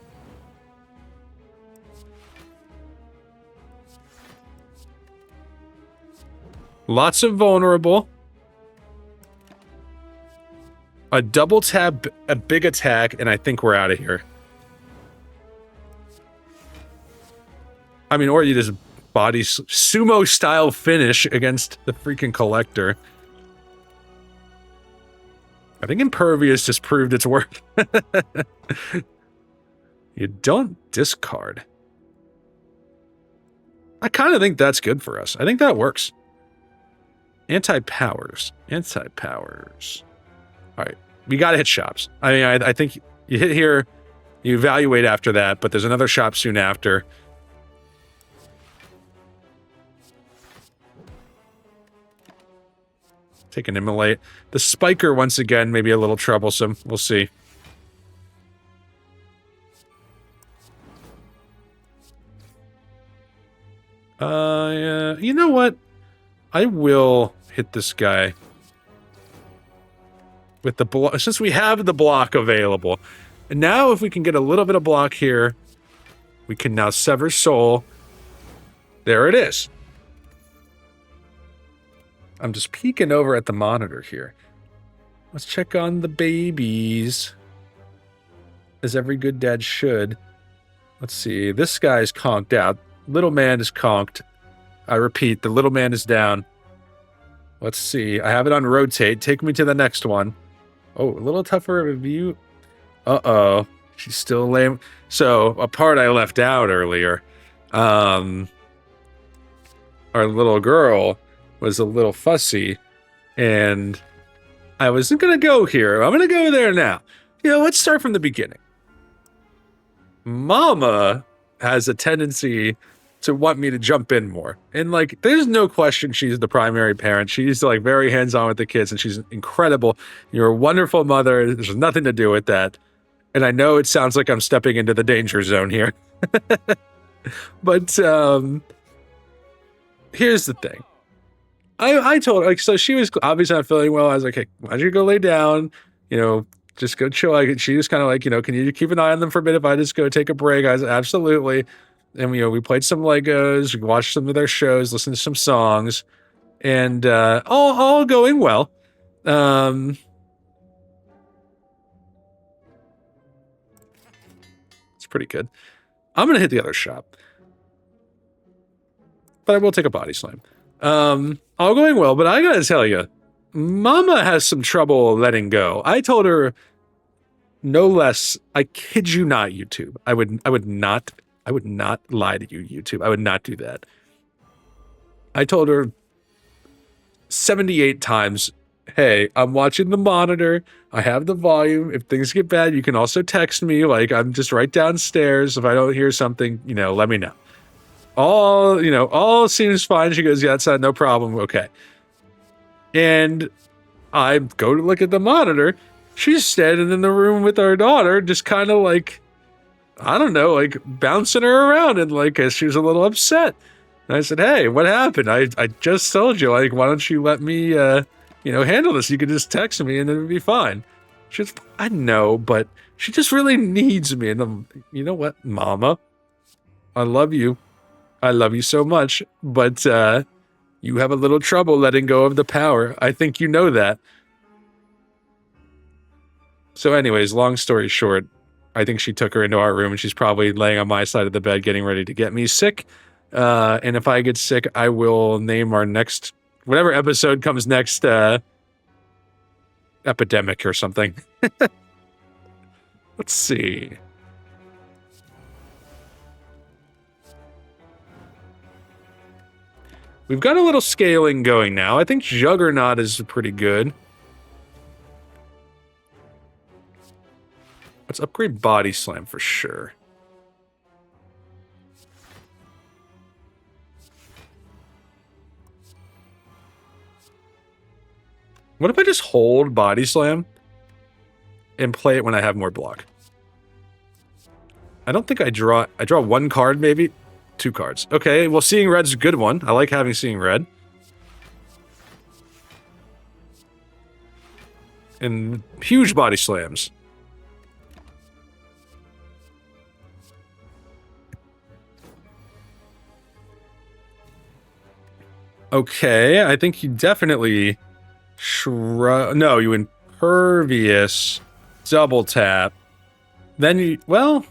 Lots of vulnerable. A double tap, a big attack, and I think we're out of here. I mean, or you just body sumo style finish against the freaking collector. I think Impervious just proved its worth. You don't discard. I kind of think that's good for us. I think that works. Anti-powers. Anti-powers. All right. We got to hit shops. I mean, I think you hit here, you evaluate after that, but there's another shop soon after. Take an immolate. The spiker, once again, may be a little troublesome. We'll see. Yeah, you know what? I will hit this guy with the block, since we have the block available. And now if we can get a little bit of block here, we can now sever soul. There it is. I'm just peeking over at the monitor here. Let's check on the babies, as every good dad should. Let's see. This guy's conked out. Little man is conked. I repeat, the little man is down. Let's see. I have it on rotate. Take me to the next one. Oh, a little tougher of a view. Uh-oh. She's still lame. So, a part I left out earlier. Our little girl was a little fussy, and I wasn't going to go here. I'm going to go there now. You know, let's start from the beginning. Mama has a tendency to want me to jump in more. And, like, there's no question she's the primary parent. She's, like, very hands-on with the kids, and she's incredible. You're a wonderful mother. There's nothing to do with that. And I know it sounds like I'm stepping into the danger zone here. But, here's the thing. I told her, like, so she was obviously not feeling well. I was like, hey, why don't you go lay down? You know, just go chill. Like, she was kind of like, you know, can you keep an eye on them for a bit if I just go take a break? I was absolutely. And, you know, we played some Legos, we watched some of their shows, listened to some songs, and all going well. It's pretty good. I'm going to hit the other shop. But I will take a body slam. All going well, but I gotta tell you, Mama has some trouble letting go. I told her, no less, I kid you not, YouTube. I would not lie to you, YouTube. I would not do that. I told her 78 times, hey, I'm watching the monitor. I have the volume. If things get bad, you can also text me. Like, I'm just right downstairs. If I don't hear something, you know, let me know. All seems fine. She goes, yeah, that's no problem. Okay. And I go to look at the monitor. She's standing in the room with our daughter, just kind of like, I don't know, like bouncing her around, and like she was a little upset. And I said, hey, what happened? I just told you, like, why don't you let me, handle this? You could just text me and it would be fine. She's, I know, but she just really needs me. And you know what, Mama? I love you. I love you so much, but you have a little trouble letting go of the power. I think you know that. So anyways, long story short, I think she took her into our room, and she's probably laying on my side of the bed getting ready to get me sick. And if I get sick, I will name our next, whatever episode comes next, Epidemic or something. Let's see. We've got a little scaling going now. I think Juggernaut is pretty good. Let's upgrade Body Slam for sure. What if I just hold Body Slam and play it when I have more block? I don't think I draw one card, maybe. 2 cards. Okay, well, Seeing Red's a good one. I like having Seeing Red. And huge body slams. Okay, I think you definitely no, you Impervious, double tap. Then you, well,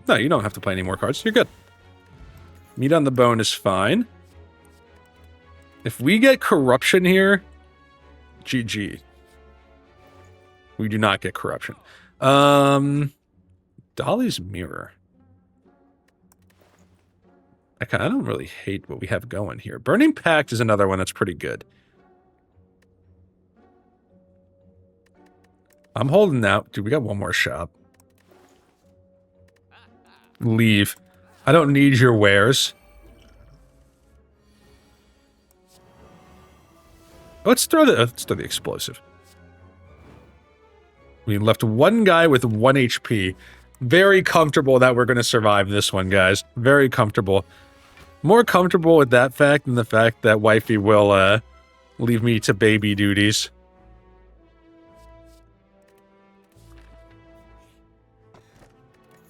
no, you don't have to play any more cards. You're good. Meat on the Bone is fine. If we get Corruption here, GG. We do not get Corruption. Dolly's Mirror. I don't really hate what we have going here. Burning Pact is another one that's pretty good. I'm holding out. Dude, we got one more shop. Leave. I don't need your wares. Let's throw the explosive. We left one guy with 1 HP. Very comfortable that we're going to survive this one, guys. Very comfortable. More comfortable with that fact than the fact that wifey will leave me to baby duties.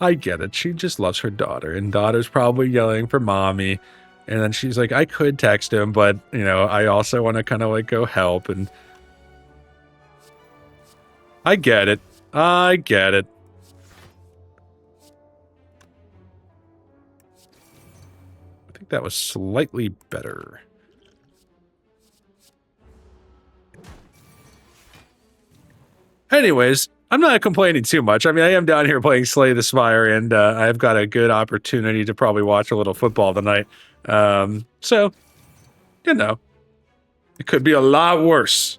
I get it. She just loves her daughter, and daughter's probably yelling for mommy. And then she's like, I could text him, but, you know, I also want to kind of like go help. And I get it. I get it. I think that was slightly better. Anyways, I'm not complaining too much. I mean, I am down here playing Slay the Spire, and I've got a good opportunity to probably watch a little football tonight. So, you know, it could be a lot worse.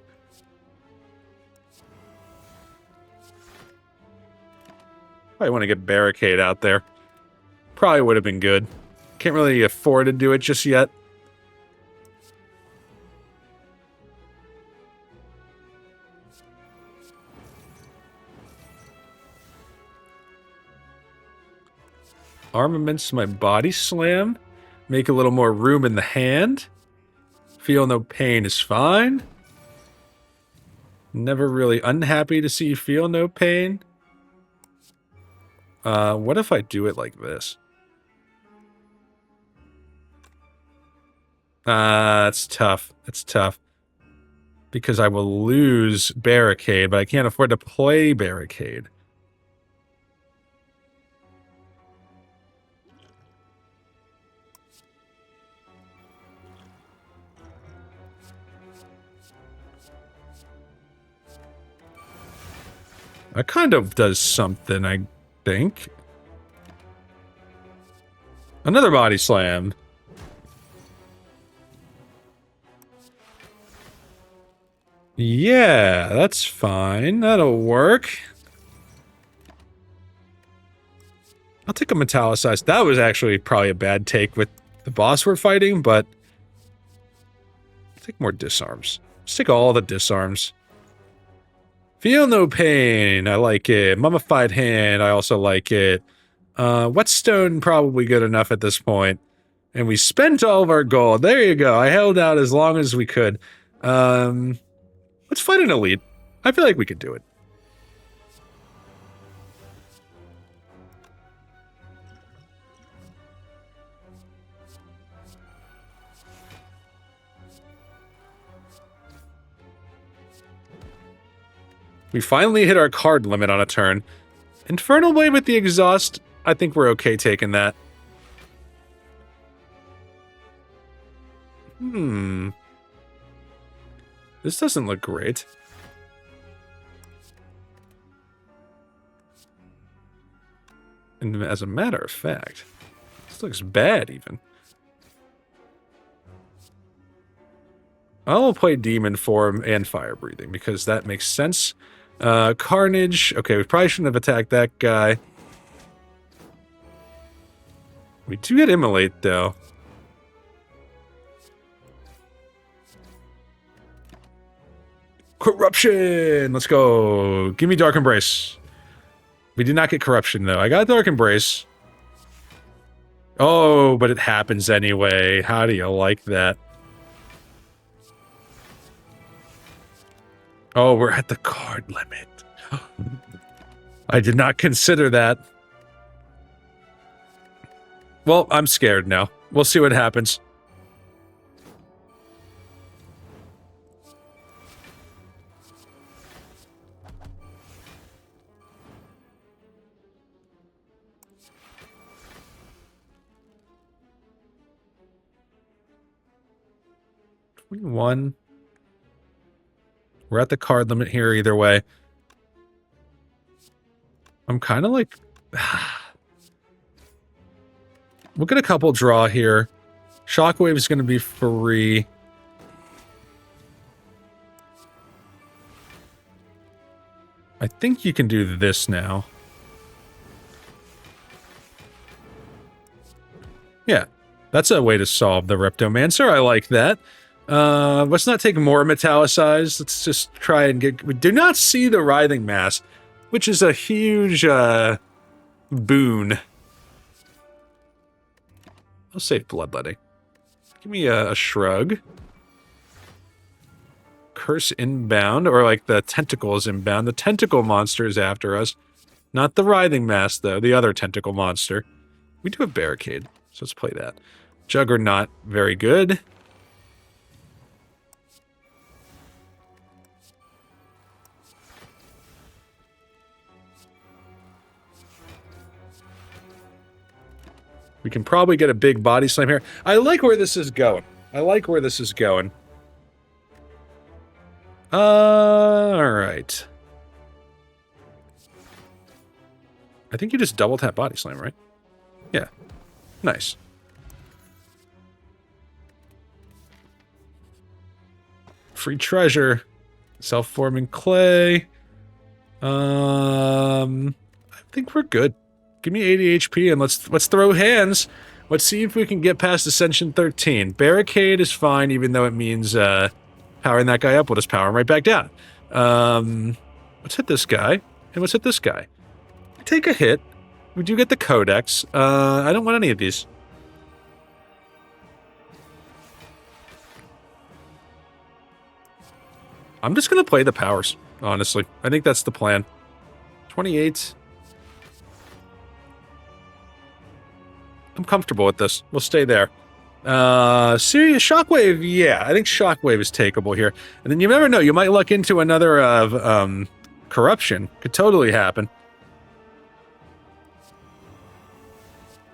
Probably want to get Barricade out there. Probably would have been good. Can't really afford to do it just yet. Armaments my body slam. Make a little more room in the hand. Feel no pain is fine. Never really unhappy to see you feel no pain. What if I do it like this? It's tough. It's tough. Because I will lose Barricade, but I can't afford to play Barricade. That kind of does something, I think. Another body slam. Yeah, that's fine. That'll work. I'll take a metallicized. That was actually probably a bad take with the boss we're fighting, but I'll take more disarms. Let's take all the disarms. Feel no pain. I like it. Mummified hand. I also like it. Whetstone probably good enough at this point. And we spent all of our gold. There you go. I held out as long as we could. Let's fight an elite. I feel like we could do it. We finally hit our card limit on a turn. Infernal Blade with the exhaust, I think we're okay taking that. This doesn't look great. And as a matter of fact, this looks bad even. I'll play Demon Form and Fire Breathing because that makes sense. Carnage. Okay, we probably shouldn't have attacked that guy. We do get Immolate, though. Corruption! Let's go. Give me Dark Embrace. We did not get Corruption, though. I got Dark Embrace. Oh, but it happens anyway. How do you like that? Oh, we're at the card limit. I did not consider that. Well, I'm scared now. We'll see what happens. One. We're at the card limit here either way. I'm kind of like... We'll get a couple draw here. Shockwave is going to be free. I think you can do this now. Yeah, that's a way to solve the Reptomancer. I like that. Let's not take more metallicized. Let's just try and get... We do not see the writhing mass, which is a huge, boon. I'll save bloodletting. Give me a shrug. Curse inbound, or like the tentacle is inbound. The tentacle monster is after us. Not the writhing mass, though. The other tentacle monster. We do have barricade, so let's play that. Juggernaut, very good. We can probably get a big body slam here. I like where this is going. I like where this is going. Alright. I think you just double tap body slam, right? Yeah. Nice. Free treasure. Self-forming clay. I think we're good. Give me 80 HP and let's throw hands. Let's see if we can get past Ascension 13. Barricade is fine, even though it means powering that guy up. We'll just power him right back down. Let's hit this guy, and let's hit this guy. Take a hit. We do get the Codex. I don't want any of these. I'm just gonna play the powers, honestly. I think that's the plan. 28. I'm comfortable with this. We'll stay there. Serious Shockwave? Yeah, I think Shockwave is takeable here. And then you never know, you might luck into another corruption. Could totally happen.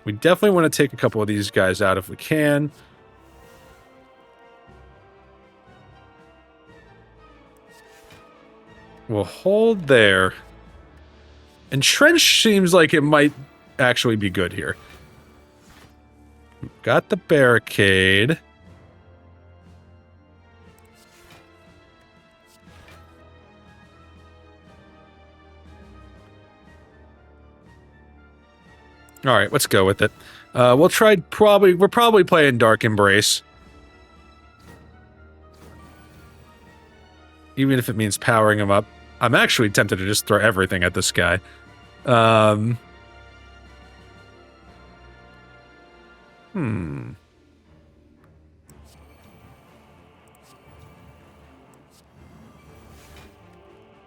We definitely want to take a couple of these guys out if we can. We'll hold there. Entrench seems like it might actually be good here. Got the barricade. All right, let's go with it. We'll try we're probably playing Dark Embrace. Even if it means powering him up. I'm actually tempted to just throw everything at this guy.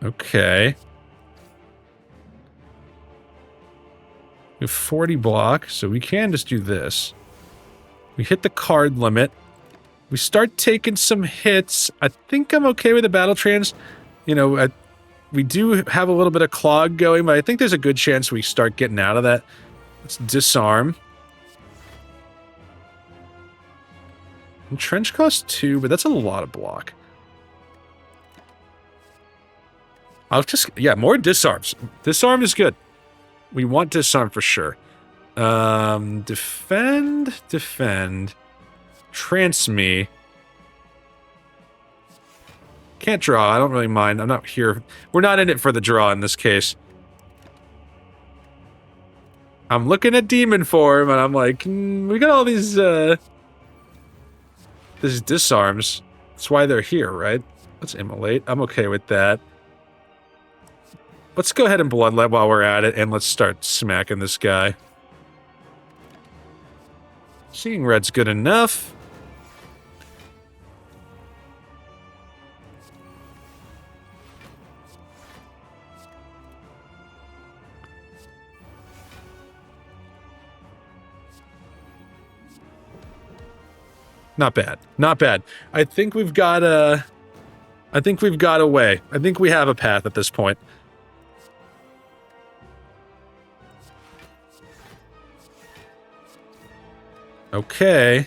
Okay. We have 40 block, so we can just do this. We hit the card limit. We start taking some hits. I think I'm okay with the battle trans. You know, we do have a little bit of clog going, but I think there's a good chance we start getting out of that. Let's disarm. Entrench costs 2, but that's a lot of block. I'll just... Yeah, more disarms. Disarm is good. We want disarm for sure. Defend. Trance me. Can't draw. I don't really mind. I'm not here. We're not in it for the draw in this case. I'm looking at demon form, and I'm like, we got all these disarms. That's why they're here, right? Let's immolate. I'm okay with that. Let's go ahead and bloodlet while we're at it, and let's start smacking this guy. Seeing red's good enough. Not bad. Not bad. I think we've got a... I think we've got a way. I think we have a path at this point. Okay.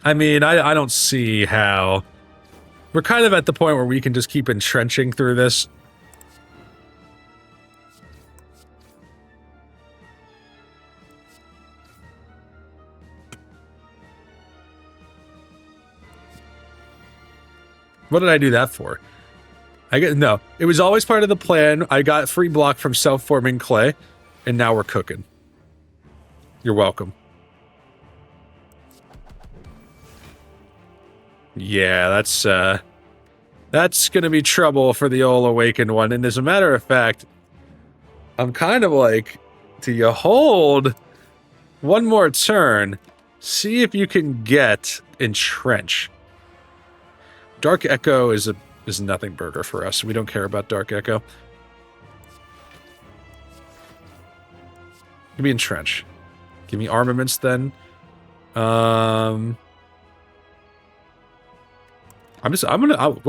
I mean, I don't see how... We're kind of at the point where we can just keep entrenching through this. What did I do that for? No, it was always part of the plan. I got 3 block from self-forming clay, and now we're cooking. You're welcome. Yeah, that's gonna be trouble for the old awakened one. And as a matter of fact, I'm kind of like, do you hold one more turn? See if you can get entrench. Dark Echo is nothing burger for us. We don't care about Dark Echo. Give me entrench. Give me armaments then. We'll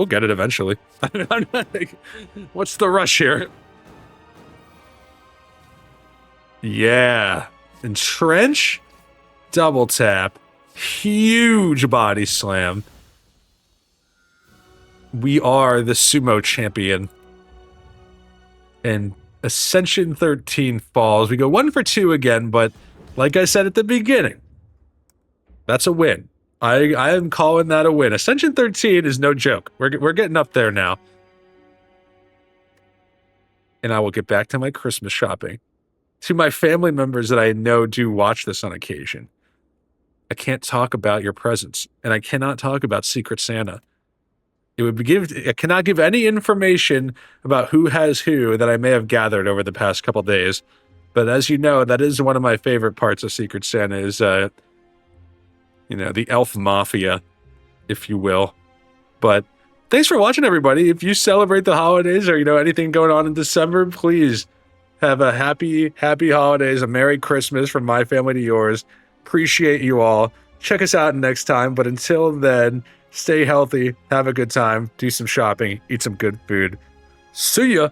get it eventually. What's the rush here? Yeah. Entrench, double tap, huge body slam. We are the Sumo champion. And Ascension 13 falls. We go 1 for 2 again, but like I said at the beginning, that's a win. I am calling that a win. Ascension 13 is no joke. We're getting up there now. And I will get back to my Christmas shopping. To my family members that I know do watch this on occasion, I can't talk about your presents, and I cannot talk about Secret Santa. I cannot give any information about who has who that I may have gathered over the past couple days. But as you know, that is one of my favorite parts of Secret Santa is, the elf mafia, if you will. But thanks for watching, everybody. If you celebrate the holidays or, anything going on in December, please have a happy holidays, a Merry Christmas from my family to yours. Appreciate you all. Check us out next time. But until then, stay healthy, have a good time, do some shopping, eat some good food. See ya!